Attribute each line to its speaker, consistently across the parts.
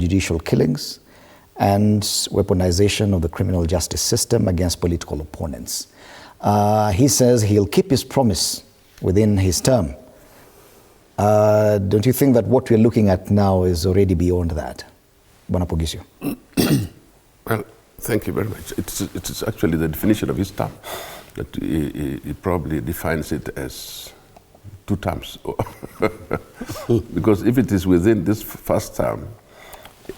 Speaker 1: judicial killings, and weaponization of the criminal justice system against political opponents. He says he'll keep his promise within his term. Don't you think that what we're looking at now is already beyond that, Bwana Poghisio?
Speaker 2: Well, thank you very much. It's actually the definition of his term, that he probably defines it as 2 terms. Because if it is within this first term,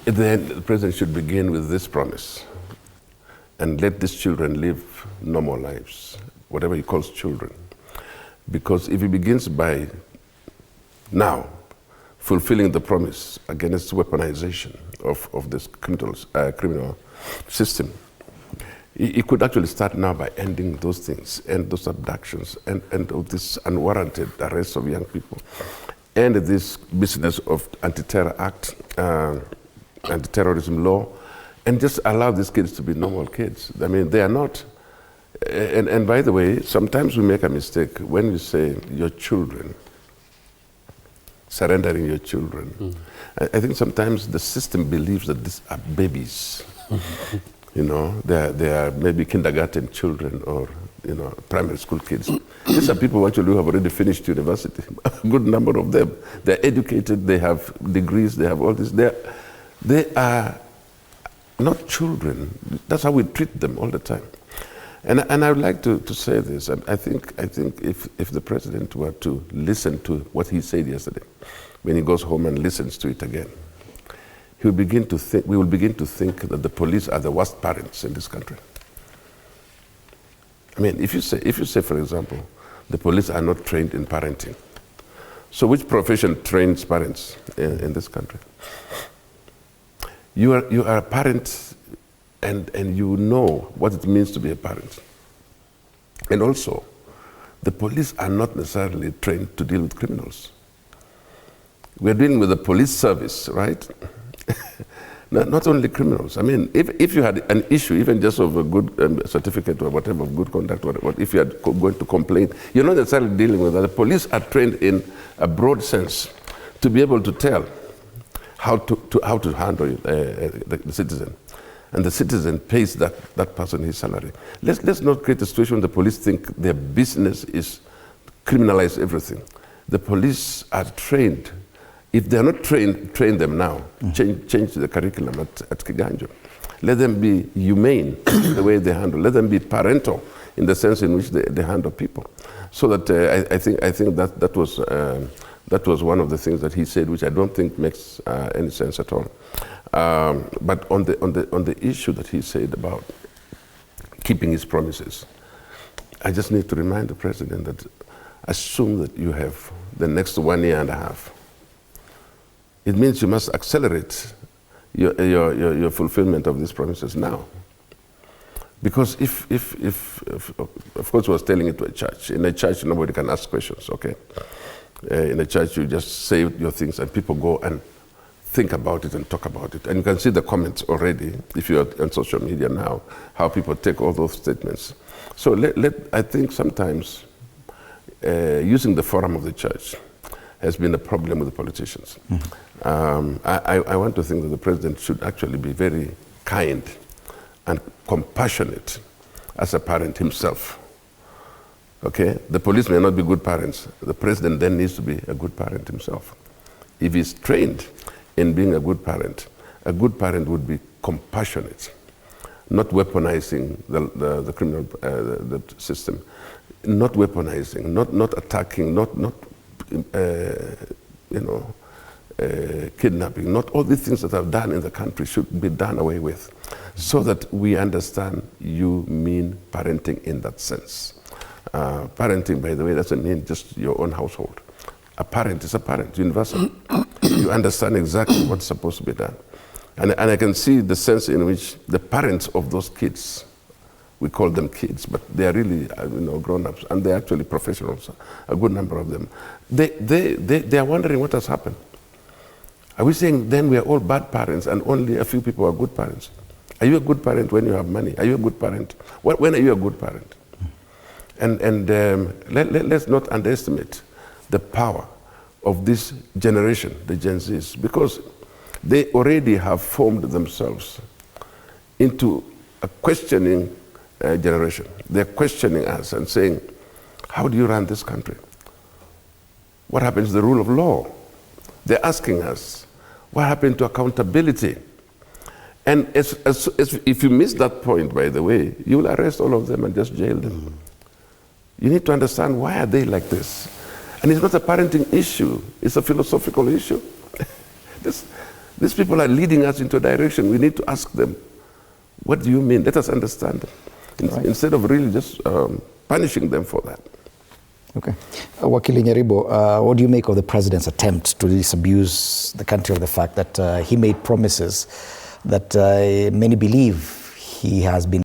Speaker 2: then the president should begin with this promise and let these children live normal lives, whatever he calls children. Because if he begins by now fulfilling the promise against weaponization of this criminal system, he could actually start now by ending those things, end those abductions, and of this unwarranted arrest of young people, and this business of anti-terror act, anti-terrorism law, and just allow these kids to be normal kids. I mean, they are not, and by the way, sometimes we make a mistake when we say your children, surrendering your children. I think sometimes the system believes that these are babies. You know, they are maybe kindergarten children or, you know, primary school kids. These are people actually who have already finished university, a good number of them. They're educated, they have degrees, they have all this. They are not children. That's how we treat them all the time. And I would like to say this. I think if the president were to listen to what he said yesterday, when he goes home and listens to it again, we will begin to think that the police are the worst parents in this country. I mean, if you say, for example, the police are not trained in parenting, so which profession trains parents in this country? You are a parent, and you know what it means to be a parent. And also, the police are not necessarily trained to deal with criminals. We're dealing with the police service, right? Not only criminals. I mean, if you had an issue, even just of a good certificate or whatever, of good conduct, or if you are going to complain, you're not necessarily dealing with that. The police are trained in a broad sense to be able to tell how to handle the citizen. And the citizen pays that person his salary. Let's not create a situation where the police think their business is criminalize everything. The police are trained. If they're not trained, train them now. Change the curriculum at Kiganjo. Let them be humane in the way they handle. Let them be parental in the sense in which they handle people. So that I think that was one of the things that he said, which I don't think makes any sense at all. But on the issue that he said about keeping his promises, I just need to remind the president that assume that you have the next 1 year and a half. It means you must accelerate your fulfillment of these promises now. Because if of course, I was telling it to a church. In a church, nobody can ask questions, okay? In a church, you just say your things and people go and think about it and talk about it. And you can see the comments already, if you're on social media now, how people take all those statements. So I think sometimes using the forum of the church has been a problem with the politicians. I want to think that the president should actually be very kind and compassionate as a parent himself. Okay? The police may not be good parents. The president then needs to be a good parent himself. If he's trained in being a good parent would be compassionate, not weaponizing the criminal the system, not weaponizing, not attacking, not kidnapping. Not all these things that are done in the country should be done away with, so that we understand you mean parenting in that sense. Parenting, by the way, doesn't mean just your own household. A parent is a parent, universal. You understand exactly what's supposed to be done. And I can see the sense in which the parents of those kids, we call them kids, but they are really grown-ups, and they're actually professionals, a good number of them. They are wondering what has happened. Are we saying then we are all bad parents and only a few people are good parents? Are you a good parent when you have money? Are you a good parent? When are you a good parent? And let's not underestimate the power of this generation, the Gen Zs, because they already have formed themselves into a questioning generation. They're questioning us and saying, how do you run this country? What happens to the rule of law? They're asking us, what happened to accountability? And if you miss that point, by the way, you will arrest all of them and just jail them. You need to understand, why are they like this? And it's not a parenting issue, it's a philosophical issue. These people are leading us into a direction. We need to ask them, what do you mean? Let us understand them. Right. Instead of really just punishing them for that.
Speaker 1: Okay. Wakili Nyaribo, what do you make of the president's attempt to disabuse the country of the fact that he made promises that many believe he has been